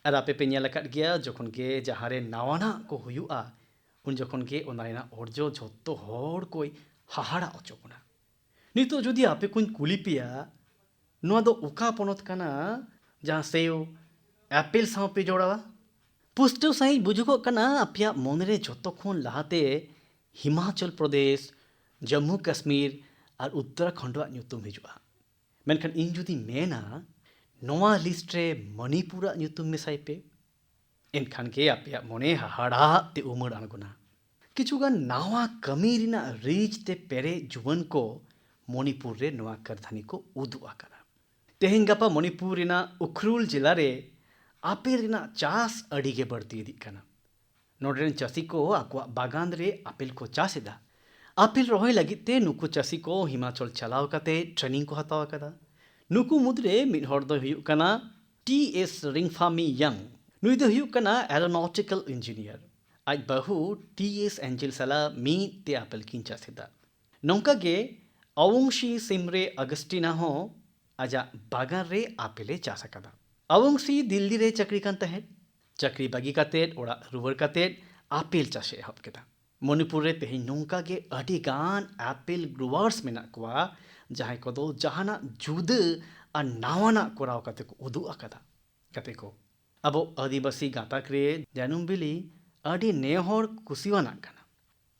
और आपे पे नेल अकाद गया जखन के जहां रे नावाना को हुआ उन जखन के ओना रेना अर्जो झोत्तो होड़ कोई हाहाड़ा अचोकना। नितो जुदी आपे कुछ कुली पिया नोआ दो उका पोनत कना जहां सेव एप्पल साव पे जोड़ावा। पुष्टो साई बुझुगो कना अपिया मोनरे जोत्तो खन लहाते हिमाचल प्रदेश, जम्मू कश्मीर और उत्तराखंड ᱧᱩᱛᱩᱢ हिजुआ। मेनखान इन जुदी मेना नोआ लिस्ट रे मणिपुर ᱧᱩᱛᱩᱢ मेसाई पे एनखान के अपिया मोने हाहाड़ा ते उमड़ अणगोना। किछुगान नावा कमी रिना रीच ते पेरे जुवन को मणिपुर रे नोआ करधानी को उदुआ कना। तेहेन गापा मणिपुर रिना उखरुल जिला रे आपेल रिना चास अड़ी गे बढ़ती इदी कना। नोडेन चासी को आकुआ बागान रे आपेल को चासेदा। आपेल रोहय लगिते नुकु चासी को हिमाचल चलाव काते ट्रेनिंग को हताव कदा। नुकु मुद्रे मिड हर दो हुयुग कना टी.एस. रिंगफामी यंग। नुई दो हुयुग कना एरोनॉटिकल इंजीनियर। आज बहु टी.एस. एंजल सला मी ते आपेल किन चासेदा। नौका गे अवंशी सिमरे अगस्टिना हो आजा बागान रे आपेले चासा कदा। अवंशी दिल्ली रे चक्री कान तहे, चक्री बागी कातेद ओड़ा रुवर कातेद आपेल चासे एहब केदा। मणिपुर रे तेहि नौका गे अडी गान आपेल ग्रोवर्स मेना कोआ जहां को दो जहाना जुदा आ नावाना कोराव काते को उदु अकदा। काते को अबो आदिवासी गाताक रे जानुम बिली अडी नेहर कुसिवाना कना।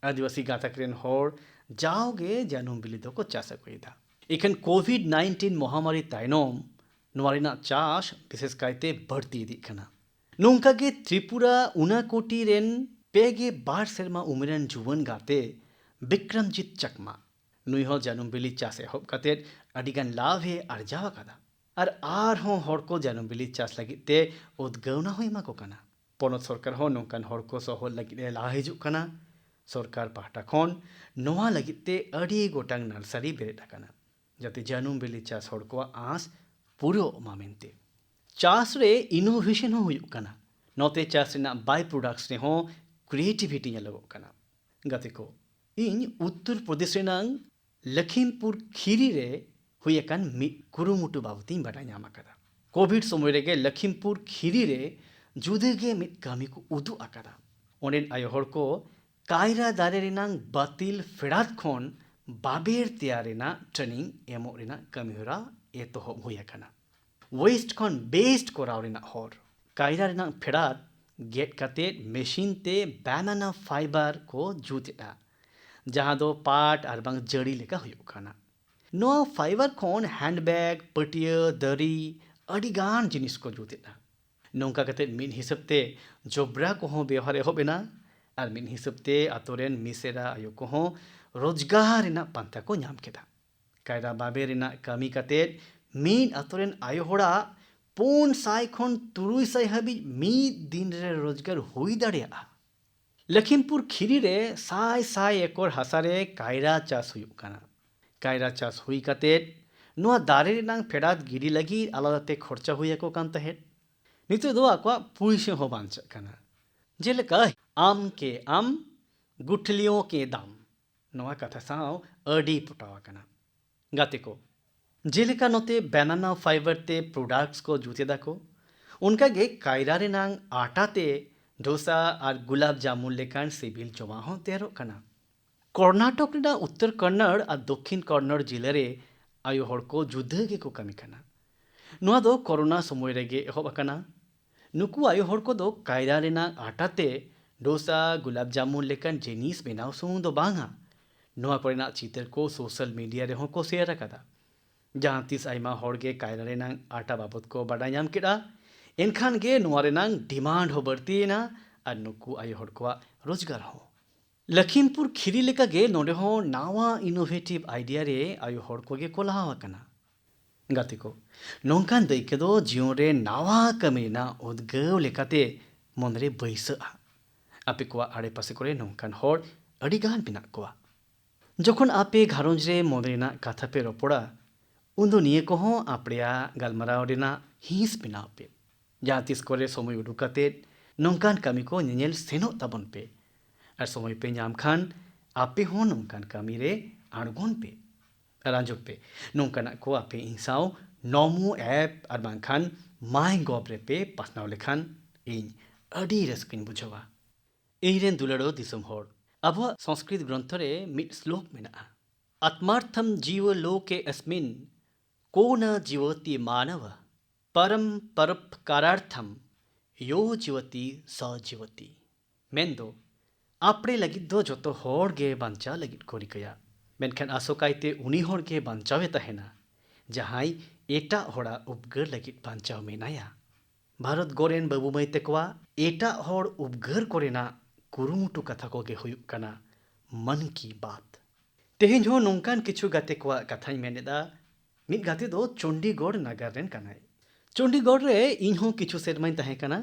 आदिवासी गाताक रेन होर जाओगे जानुम बिली दो को चासा कोइदा। इखन कोविड-19 महामारी तायनोम नोआरिना चास विशेष कायते बढ़ती इदी कना। नौका गे त्रिपुरा उनाकोटी रेन पेगे बार सेरमा उमरेन जुवन गाते विक्रमजीत चकमा नुई हो जानुम बिली चास एहब कातेद अडिगान लाभ हे अर्जावा कदा। और हो हर को जानुम बिली चास लगिते उद्गवना हो एमा को कना। पनत सरकार हो नौकान हर को सहल लगिते ला हिजुग कना। सरकार पाहटा खन नोआ लगिते अडी गोटांग नर्सरी बेरेद कना, जाते जानुम बिली चास हर को आस पुरो मामेंते। चास रे इनोवेशन हो हुयुग कना। नोते चास रेना बाय प्रोडक्ट्स ने हो क्रिएटिविटी ᱧᱮᱞᱚᱜᱚᱜ कना। गाते को इन उत्तर प्रदेश रेनांग लखीमपुर खीरी रे हुई अकान मिट कुरुमुटु बाबती बाडाय ᱧᱟᱢ अकादा। कोविड समय रेगे लखीमपुर खीरी रे जुदेगे मिट कामी को उदु अकादा। ओनेन आयो हर को कायरा दारे रेनांग बातिल फेड़ात खन बाबेर तैयार रेना ट्रेनिंग एमो रेना कामी होरा एतोहब हुई अकाना। वेस्ट खन बेस्ट कोराव रेना हर कायरा रेनांग फेड़ात गेट काते मेशिन ते बनाना फाइबर को जुतेदा जहां दो पाट और बांग जड़ी लेका हुयुग काना नोआ फाइबर खोन हैंडबैग पटिया दरी अडिगान जिनिस को जुतेदा नौका काते मिन हिसाब ते जोब्रा को हो व्यवहार एहो बेना और मिन हिसाब ते आतोरेन मिसेरा आयो को हो रोजगार रिना पंथा को नाम केदा कायरा बाबे रिना कमी काते मीन आतोरेन आयो होड़ा 400 खन 300 हाबी मीद दिन रे रोजगार हुई दाड़ेया लखीमपुर खीरी रे साय साय एकर हासारे कायरा चास हुयुग काना कायरा चास हुई काते नोआ दारे रिनांग फेडात गिडी लगी आलादाते खर्चा हुइयाको कान तहेड नितो दो आकवा पुइसे हो बांचा काना जेलेका आम के आम गुठलियों के दाम नोआ कथा साव अडी पटावा काना गाते को जेलेका नोते बनाना फाइबर ते प्रोडक्ट्स को जुते दाको उनका गे कायरा रिनांग आटा ते डोसा और गुलाब जामुन लेकान सिबिल जमा हो तैयारो काना कर्नाटक रिना उत्तर कन्नड़ और दक्षिण कन्नड़ जिले रे आयो हड़ को जुदा गे को कमी काना नोआ दो कोरोना समय रेगे एहब काना नुकु आयो हड़ को दो कायरा रिना आटा ते डोसा गुलाब जामुन लेकान जिनिस बेनाव सुमुंग दो बांगा नोआ कोरेना चितर को सोशल मीडिया रे हो को शेयर अकादा जहां तीस आयमा हड़ गे कायरा रिना आटा बाबत को बाडा नाम केड़ा एनखान गे नोआ रिनांग डिमांड हो बढ़तीना और नुकु आयो हड़ को रोजगार हो लखीमपुर खीरी लेका गे नोडे हो नावा इनोवेटिव आइडिया रे आयो हड़ को गे कोलावा काना गाते को नोंकान दैके दो जियो रे नावा कमीना उद्गव लेकाते मनरे बैसा आपे को आड़े पासे करे नोंकान हड़ अडिगान बिना को जखन आपे घारंज रे मनरेना कथा पे रपड़ा उन्दो निये को हो आपड़िया गालमाराव रेना हिंस बिनाव पे जहाँ तीस करे समय उडुकाते नोंकान कमी को नेनेल सेनो ताबन पे और समय पे नाम खान आपे हो नोंकान कमी रे आड़गोन पे रांजो पे नोंकाना को आपे इंसाव नमो ऐप और बांखान माय गॉब रे पे पासनाव लेखान इन अडी रस्किन बुझवा इरेन दुलड़ो दिसम हड़ अब संस्कृत ग्रंथ रे मिट श्लोक मेना आत्मार्थम जीव लोके अस्मिन को न जीवति मानव परम परोपकारार्थम यो जीवति स जीवति मेन्दो आपड़े लगिद दो जो तो हड़ गे बांचा लगिद को रिकया मेनखान आसोकायते उनी हड़ गे बांचावे तहेना जहाई एटा हड़ा उपगर लगिद बांचाव मेनाया भारत गोरेन बाबू माई तेकवा एटा हड़ उपगर कोरेना कुरुमुटु कथा को गे हुयुग काना मन की बात तेहेन हो नोंकान किछु गाते को कथाई मेनेदा मिद गाते दो चंडीगढ़ नगर रेन कानाय चंडीगढ़ रे इन हो किछु सेरमाइन तहे काना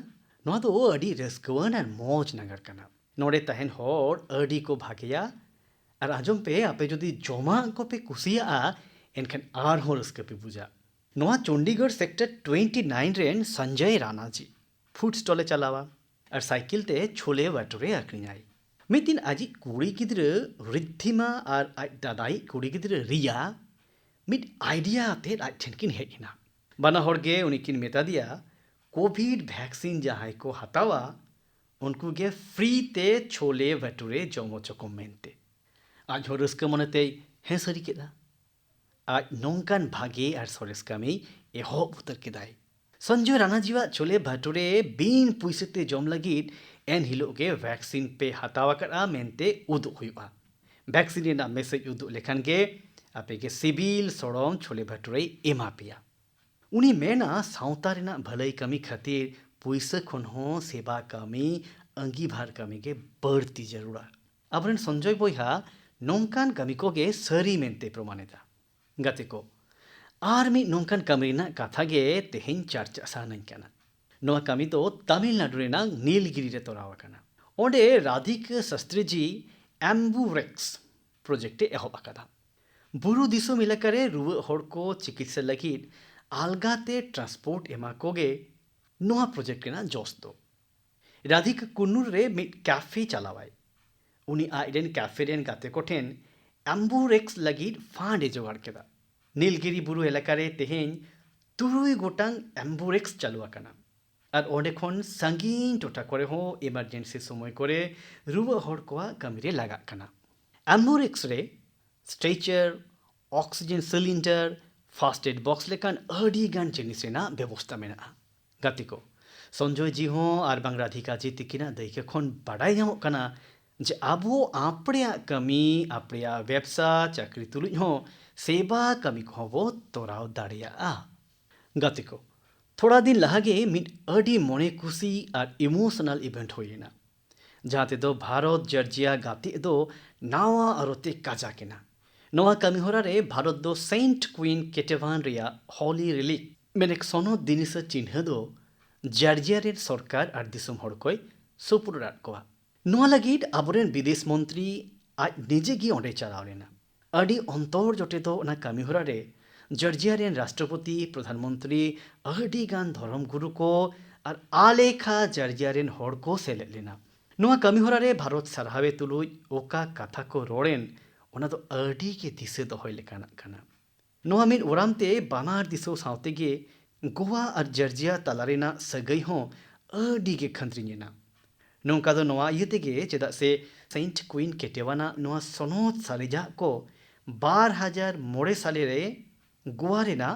नोआ दो अडी रस्कवान और मौज नगर काना नोड़े तहेन हड़ अडी को भागेया और आजम पे आपे जदि जमा को पे कुसिया एनखान आर हो रस्क पे बुझा नोआ Chandigarh sector 29 rain Sanjay Rana ji food स्टॉले चलावा और साइकिल ते छोले वाटुरे आकरियाई मिद दिन आजी कुड़ी गिद्र रिद्धिमा और दादाई कुड़ी गिद्र रिया मिद आइडिया ते आज ठेनकिन हेजना बना हड़ गे उनकिन मेता दिया कोविड वैक्सीन जहां को हतावा उनको गे फ्री ते छोले भटूरे जमो चको मेनते आज हो रस्क मनते हे सरी केदा आज नोंकान भागे और सरेस कामी एहब उतर केदाय संजय राणा जीवा छोले भटूरे बीन पुइसते जम लगिद एन हिलो गे वैक्सीन पे हतावा करा मेनते उदु हुआ वैक्सीन रेना मेसेज उदु लेखान गे आपे गे सिबिल सोड़म छोले भटूरे एमा पिया उनी मेना सावता रेना भलाई कमी खातिर पुइसा खन हो सेवा कमी अंगीभार कमी के बढ़ती जरूरा अब संजय बहा नोंकान कमी को गे सरी मेनते प्रमाणिता गाते को आर मी नोंकान कमी कथा गे तेहेन चर्चा सानाई काना नोआ कमी तो तमिलनाडु रेना नीलगिरी रे तोरावा काना ओंडे राधिका शास्त्री जी एम्बुरेक्स प्रोजेक्टे एहब आकादा बुरु दिसोम इलाका रे रुवा हड़ को चिकित्सा लगिद आलगाते ट्रांसपोर्ट एमा कोगे नोआ प्रोजेक्ट रेना जोस दो राधिका कुन्नूर रे मिड कैफे चलावाय उनी आइडेन कैफे रेन गाते कोठेन एम्बुरेक्स लगिद फांडे जोगाड़ केदा नीलगिरी बुरु इलाका रे तेहेन 3 गोटांग एम्बुरेक्स चालुआ काना और ओंडे खन संगीन टोटा करे हो इमारजेंसी समय करे रुवा हड़ को कमी रे लागा काना एम्बुरेक्स रे stretcher oxygen cylinder first aid box लेकान अड़ी गान जिनिस रेना व्यवस्था मेना गाती को संजय जी हों और बांग राधिका जी तिकिना दायिका खन बाडाय ᱧᱟᱢᱚᱜ ᱠᱟᱱᱟ जे आबो आपड़िया कमी आपड़िया व्यवसा चाकरी तुलुज हों सेवा कमी को बो तोराव दाड़ियाआ। गाते को थोड़ा दिन लहागे मिड अडी मोने खुशी और इमोशनल इवेंट होइना जहाँ तेदो भारत जर्जिया गाते दो नावा अरोते काजाकेना नवा कमी होरा रे भारत दो सेंट क्वीन केटेवान रिया हॉली रिलिक मेनेक सोनो दिनिस चिन्ह दो जर्जिया रे सरकार और दिसुम हड़ कोई सुपुराट कोआ नवा लगिद आबोरेन विदेश मंत्री आज निजे गी ओंडे चलाव लेना अडी अंतर जोटे दो ना कमी होरा रे जर्जिया रेन राष्ट्रपति प्रधानमंत्री अडी गान धर्म गुरु को और आलेखा जर्जिया रेन हड़ को सेलेद लेना नवा कमी होरा रे भारत सरहावे तुलुज ओका कथा को रोड़ेन ओना दो अडी के दिसे दोहय लेकाना काना नवा मिन उरामते बानार दिसो सावते गे गोवा और जर्जिया तलारेना सगई हों अडी गे खंद्रिङेना नौका दो नवा इये तेगे चेदा से सेंट क्वीन केटेवाना नवा सनद सारिजा को 2000 साले रे गोवा रेना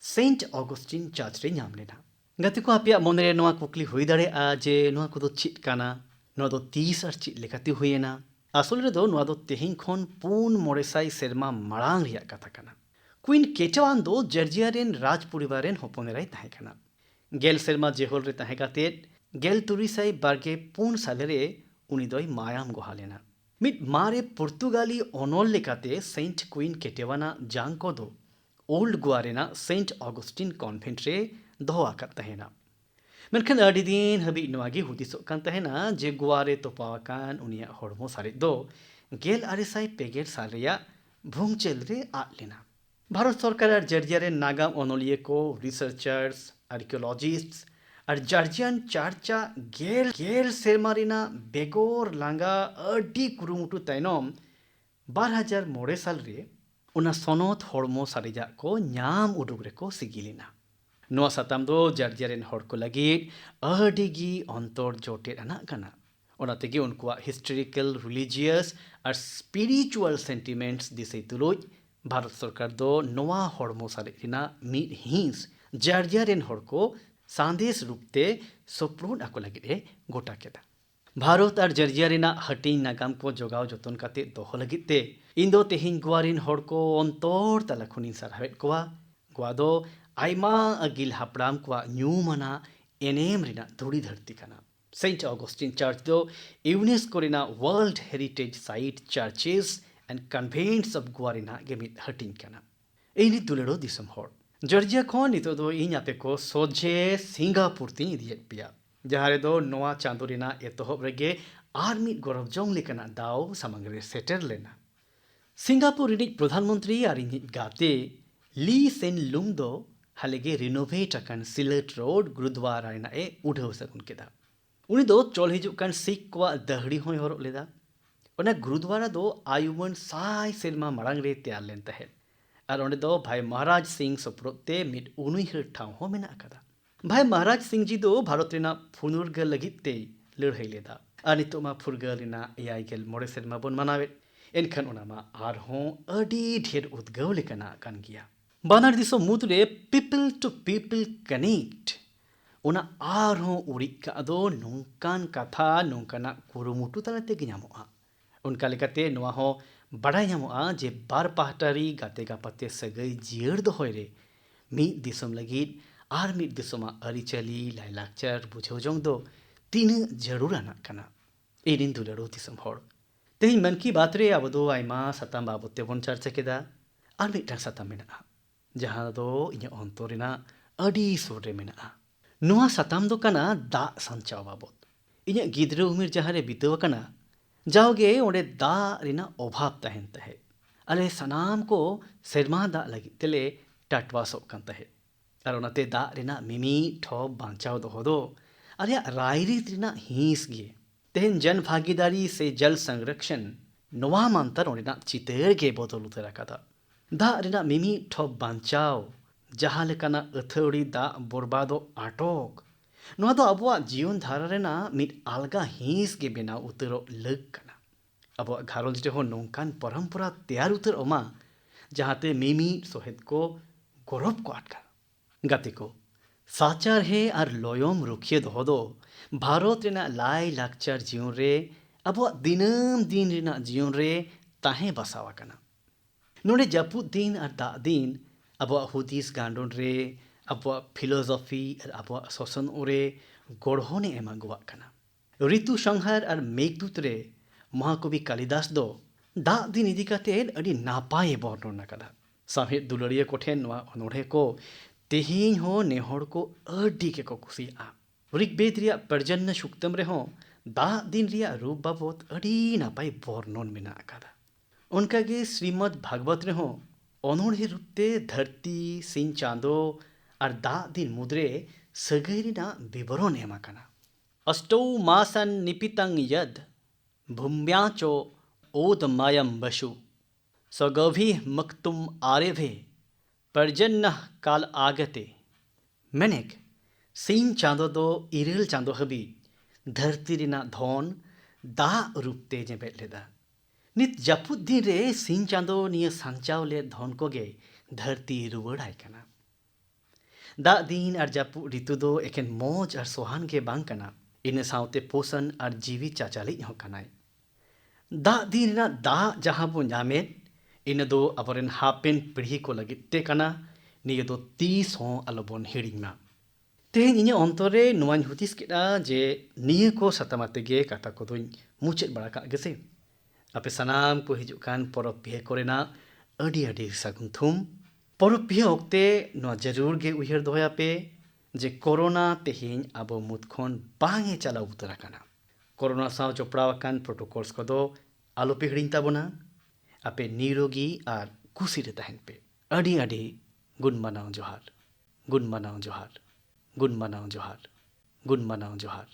सेंट ऑगस्टिन चर्च रे नाम लेना गाते को आपया मन रे नवा कुकली हुई दाड़ेआ जे नवा को दो चिट काना नवा दो 30 और चिट लेकाते हुएना आसल रे दो नवा दो तेहिं खन 400 सेरमा माड़ांग रिया कथा काना क्वीन केटेवान दो जर्जिया रेन राज परिवार रेन हपनेराय ताहे काना गेल सेरमा जेहोल रे ताहे कातेद गेल तुरिसाई बारगे 4 साले रे उनी दोय मायाम गोहा लेना मिड मारे पुर्तगाली ओनोल लेकाते सेंट क्वीन केटेवाना जांग को दो ओल्ड गोवा रेना सेंट ऑगस्टिन कॉन्वेंट रे दोहो आकात तहेना मेनखान अडी दिन हबी नवागी हुदिसोग कान तहेना जे गोवा रे तोपावाकान उनिया हड़मो सारे दो गेल आरेसाई पेगेर साल रेया भुंगचेल रे आद लेना भारत सरकार और जर्जिया रे नागाम ओनोलिये को रिसर्चर्स आर्कियोलॉजिस्ट्स और जर्जियन चार्चा गेल गेल सेरमारिना बेगोर लांगा अडी कुरुमुटु तैनम 2009 साल रे उना सनद हड़मो सारिजा को ᱧᱟᱢ उडुग रेको सिगिलिना नोआ साताम दो जर्जिया रेन हड़ को लगिद अडीगी अंतर जोटेड आना काना ओना तेगे उनकुआ हिस्टोरिकल रिलीजियस और स्पिरिचुअल सेंटिमेंट्स दिसे तुलुज भारत सरकार दो नोआ हड़मो सारिना मिड हिंस जर्जिया रेन हड़ को सांदेश रूपते सोप्रोड आको लगिद ए गोटा केदा भारत और जर्जिया रेना हटिंग नागाम को जोगाव जतन काते दोहो लगिद ते इन दो तेहिं गोवा रेन हड़ को अंतर तला खुनिन सारहावेद कोआ गोवा दो आयमा अगिल हापड़ाम को ᱧᱩᱢᱟᱱᱟ एनेम रेना धुड़ी धरती काना सेंट ऑगस्टिन चर्च दो यूनेस्को रेना world heritage site churches and convents of Goa रेना गेमित हटिंग काना एनी दुलेड़ो दिसम हड़ जर्जिया खन नितो दो इन आपे को सोझे सिंगापुर ती इदियेद पिया जहाँ रे दो नोआ चांदो रेना एतोहब रेगे आर मिद गौरव जोंग लेकाना दाव सामंग रे सेटर लेना सिंगापुर रिनिज प्रधानमंत्री और इनिज गाते ली सेन लुंग दो हालेगे रिनोवेट अकान सिलेट रोड गुरुद्वारा रेना ए उठाव सगुन केदा उनी दो चल हिजुग कान सिख को दहड़ी होय हरक लेदा ओना गुरुद्वारा दो आयुमन 100 सेरमा मारांग रे तैयार लेन तहे और ओंडे दो भाई महाराज सिंह सप्रोते मिड उनुइहर ठाव हो मेना अकादा भाई महाराज सिंह जी दो भारत रेना फुनुरगल लगित ते लड़ाई लेदा और नितो मा फुरगल रेना 9 सेरमा बन मनावे एनखान ओना मा आर हो अडी ढेर उद्गव लेकाना कान गिया बानार दिसो मुद्रे पीपल टू पीपल कनेक्ट ओना आर हो उड़िक का दो नोंकान कथा नोंकाना कुरुमुटु तलाते गे ᱧᱟᱢᱚᱜᱼᱟ उनका लेकाते नोआ हो बाडाय ᱧᱟᱢᱚᱜᱼᱟ जे बार पाहटारी गाते गापाते सगई जियर दोहय रे मिद दिसम लगिद आर मिद दिसमा अरिचली लायलाक्चर बुझाव जोंग दो तीन जरूर आना काना एरिन दुलड़ो दिसम हड़ तेहिं मन की बात रे अब दो आयमा साताम बाबते बन चर्चा केदा आर मिदटां साताम मेना'a जहाँ दो इᱧ अंतर रेना अडी सुर रे मेना'a नोआ साताम दो काना दा संचाव बाबत इᱧ गिद्रा उमेर जहाँ रे बिताव काना जाओगे ओंडे दा रेना अभाव तहेन तहे अले सनाम को सेरमा दा लगी तेले टाटवासोग कान तहे और ओनाते दा रेना मिमी ठोब बांचाव दोहो दो अरे रायरीत रेना हिंस गे तेहन जन भागीदारी से जल संरक्षण नोआ मानतर ओंडेना चितर गे बदल उतर आकादा दा रेना मिमी ठोब बांचाव जहाँ लेकाना अथौड़ी दा बरबादो आटक नोआ दो अबुआ जीवन धारा रेना मिद आलगा हिंस गे बेना उतरो लग काना अबुआ घारोंज रे हो नोंकान परंपरा तैयार उतर ओमा जहाँते मिमी सोहेद को गौरव को आटका गाते को ᱥᱟᱪᱟᱨᱦᱮ ᱟᱨ ᱞᱚᱭᱚᱝ ᱨᱩᱠᱷᱤᱭᱟᱹ ᱫᱚᱦᱚ ᱫᱚ ᱵᱷᱟᱨᱚᱛ ᱨᱮᱱᱟᱜ ᱞᱟᱭ ᱞᱟᱠᱪᱟᱨ ᱡᱤᱭᱚᱱ ᱨᱮ ᱟᱵᱚᱣᱟᱜ ᱫᱤᱱᱟᱹᱢ ᱫᱤᱱ ᱨᱮᱱᱟᱜ ᱡᱤᱭᱚᱱ ᱨᱮ ᱛᱟᱦᱮᱸ ᱵᱟᱥᱟᱣ ᱟᱠᱟᱱᱟ। ᱱᱚᱰᱮ ᱡᱟᱹᱯᱩᱫ ᱫᱤन ᱟᱨ ᱫᱟᱜ ᱫᱤन ᱟᱵᱚᱣᱟᱜ ᱦᱩᱫᱤᱥ ᱜᱟᱸᱰᱳᱱ ᱨᱮ, ᱟᱵᱚᱣᱟᱜ ᱯᱷᱤᱞᱳᱥᱚᱯᱷᱤ ᱟᱨ ᱟᱵᱚᱣᱟᱜ ᱥᱚᱥᱚᱱᱚᱜ ᱨᱮ ᱜᱚᱲᱦᱚᱱᱮ ᱮᱢ ᱟᱹᱜᱩᱣᱟᱜ ᱠᱟᱱᱟ। ᱨᱤᱛᱩ ᱥᱚᱝᱦᱟᱨ ᱟᱨ ᱢᱮঘᱫूᱛ ᱨᱮ ᱢᱚᱦᱟᱠᱚᱵᱤ ᱠᱟᱞᱤᱫᱟᱥ ᱫᱚ ᱫᱟᱜ ᱫᱤन ᱤᱫᱤ ᱠᱟᱛᱮᱫ ᱟᱹᱰᱤ ᱱᱟᱯᱟᱭᱮ ᱵᱚᱨণᱚᱱ ᱟᱠᱟᱫᱟ। ᱥᱟᱶᱦᱮᱫ ᱫᱩᱞᱟᱹᱲᱤᱭᱟᱹ ᱠᱚᱴᱷᱮᱱ ᱱᱚᱣᱟ ᱚᱱᱚᱬᱦᱮ ᱠᱚ ᱛᱮᱦᱮᱧ ᱦᱚᱸ ᱱᱮᱦᱚᱲ ᱠᱚ ᱟᱹᱰᱤ ᱜᱮᱠᱚ ᱠᱩᱥᱤᱭᱟᱜᱼᱟ। ऋग्वेद ᱨᱮᱭᱟᱜ ᱯᱚᱨᱡᱚᱱᱱᱚ ᱥᱩᱠᱛᱚᱢ ᱨᱮᱦᱚᱸ ᱫᱟᱜ ᱫᱤन ᱨᱮᱭᱟᱜ ᱨᱩᱯ ᱵᱟᱵᱚᱫ ᱟᱹᱰᱤ ᱱᱟᱯᱟᱭ ᱵᱚᱨणᱚᱱ ᱢᱮᱱᱟᱜ ᱟᱠᱟᱫᱟ। ᱚᱱᱠᱟᱜᱮ श्रीमद् भागवत ᱨᱮᱦᱚᱸ ᱚᱱᱚᱬᱦᱮ ᱨূᱯᱛᱮ ᱫᱷᱟᱹᱨᱛᱤ, ᱥᱤᱧ ᱪᱟᱸᱫो ᱟᱨ ᱫᱟᱜ ᱫᱤन ᱢᱩᱫᱽᱨᱮ ᱥᱟᱹᱜᱟᱹᱭ ᱨᱮᱱᱟᱜ ᱵᱤᱵᱚᱨᱚᱱ ᱮᱢ ᱟᱠᱟᱱᱟ। अष्टौ मासन् निपितं यद् भूम्याचो ओदमयं वसु स्वगभिः मक्तुम आरेभे पर्जन्यः काल आगते। ᱢᱮᱱᱮᱠ ᱥᱤᱧ ᱪᱟᱸᱫᱳ ᱫᱚ ᱤᱨᱟᱹᱞ ᱪᱟᱸᱫᱳ ᱦᱟᱹᱵᱤᱡ ᱫᱷᱟᱹᱨᱛᱤ ᱨᱮᱱᱟᱜ ᱫᱷᱚᱱ ᱫᱟᱜ ᱨূᱯᱛᱮ ᱡᱮᱵᱮᱫ ᱞᱮᱫᱟ। ᱱᱤᱛ ᱡᱟᱹᱯᱩᱫ ᱫᱤᱱ ᱨᱮ ᱥᱤᱧ ᱪᱟᱸᱫᱳ ᱱᱤᱭᱟᱹ ᱥᱟᱧᱪᱟᱣ ᱞᱮᱫ ᱫᱷᱚᱱ ᱠᱚᱜᱮ ᱫᱷᱟᱹᱨᱛᱤ ᱨᱩᱣᱟᱹᱲᱟᱭ ᱠᱟᱱᱟ। ᱫᱟᱜ ᱫᱤन ᱟᱨ ᱡᱟᱹᱯᱩᱫ ᱨᱤᱛᱩ ᱫᱚ ᱮᱠᱮᱱ ᱢᱚᱡᱽ ᱟᱨ ᱥᱚᱦᱟᱱ ᱜᱮ ᱵᱟᱝ ᱠᱟᱱᱟ, ᱤᱱᱟᱹ ᱥᱟᱶᱛᱮ ᱯᱳষণ ᱟᱨ ᱡᱤᱣᱤ ᱪᱟᱪᱟᱞᱟᱭᱤᱡ ᱦᱚᱸ ᱠᱟᱱᱟᱭ। ᱫᱟᱜ ᱫᱤन ᱨᱮᱱᱟᱜ ᱫᱟᱜ ᱡᱟᱦᱟᱸ ᱵᱚ ᱧᱟᱢᱮᱫ ᱤᱱᱟᱹ ᱫᱚ ᱟᱵᱚᱨᱮᱱ ᱦᱟᱯᱮᱱ ᱯᱤᱲᱦᱤ ᱠᱚ ᱞᱟᱹᱜᱤᱫ ᱛᱮ ᱠᱟᱱᱟ। ᱱᱤᱭᱟᱹ ᱫᱚ ᱛᱤᱥ ᱦᱚᱸ ᱟᱞᱚᱵᱚᱱ ᱦᱤᱲᱤᱧ ᱢᱟ। ᱛᱮᱦᱮᱧ ᱤᱧᱟᱹᱜ ᱚᱱᱛᱚᱨ ᱨᱮ ᱱᱚᱣᱟᱧ ᱦᱩᱫᱤᱥ ᱠᱮᱫᱟ ᱡᱮ ᱱᱤᱭᱟᱹ ᱠᱚ ᱥᱟᱛᱟᱢ ᱟᱛᱮᱜᱮ ᱠᱟᱛᱷᱟ ᱠᱚᱫᱚᱧ ᱢᱩᱪᱟᱹᱫ ᱵᱟᱲᱟ ᱠᱟᱜ ᱜᱮᱥᱮ। ᱟᱯᱮ ᱥᱟᱱᱟᱢ ᱠᱚ ᱦᱤᱡᱩᱜ ᱠᱟᱱ ᱯᱚᱨᱚᱵᱽ ᱯᱤᱦᱟᱹ ᱠᱚᱨᱮᱱᱟᱜ ᱟᱹᱰᱤ ᱟᱹᱰᱤ ᱥᱟᱹᱜᱩᱱ ᱛᱷᱩᱢ। ᱯᱚᱨᱚᱵᱽ ᱯᱤᱦᱟᱹ ᱚᱠᱛᱮ ᱱᱚᱣᱟ ᱡᱟᱹᱨᱩᱲ ᱜᱮ ᱩᱭᱦᱟᱹᱨ ᱫᱚᱦᱚᱭᱟᱯᱮ ᱡᱮ ᱠᱳᱨᱳᱱᱟ ᱛᱮᱦᱮᱧ ᱟᱵᱚ ᱢᱩᱫᱽ ᱠᱷᱚᱱ ᱵᱟᱝ ᱮ ᱪᱟᱞᱟᱣ ᱩᱛᱟᱹᱨ ᱟᱠᱟᱱᱟ। ᱠᱳᱨᱳᱱᱟ ᱥᱟᱶ ᱡᱚᱯᱲᱟᱣ ᱟᱠᱟᱱ ᱯᱨᱳᱴᱳᱠᱚᱞᱥ ᱠᱚᱫᱚ ᱟᱞᱚᱯᱮ ᱦᱤᱲᱤᱧ ᱛᱟᱵᱚᱱᱟ। ᱟᱯᱮ ᱱᱤᱨᱳᱜী ᱟᱨ ᱠᱩᱥᱤ ᱨᱮ ᱛᱟᱦᱮᱱ ᱯᱮ। ᱟᱹᱰᱤ ᱟᱹᱰᱤ ᱜᱩᱱ ᱢᱟᱱᱟᱣ ᱡᱚᱦᱟᱨ, ᱜᱩᱱ ᱢᱟᱱᱟᱣ ᱡᱚᱦᱟर, ᱜᱩᱱ ᱢᱟᱱᱟᱣ ᱡᱚᱦᱟर, ᱜᱩᱱ ᱢᱟᱱᱟᱣ ᱡᱚᱦᱟर।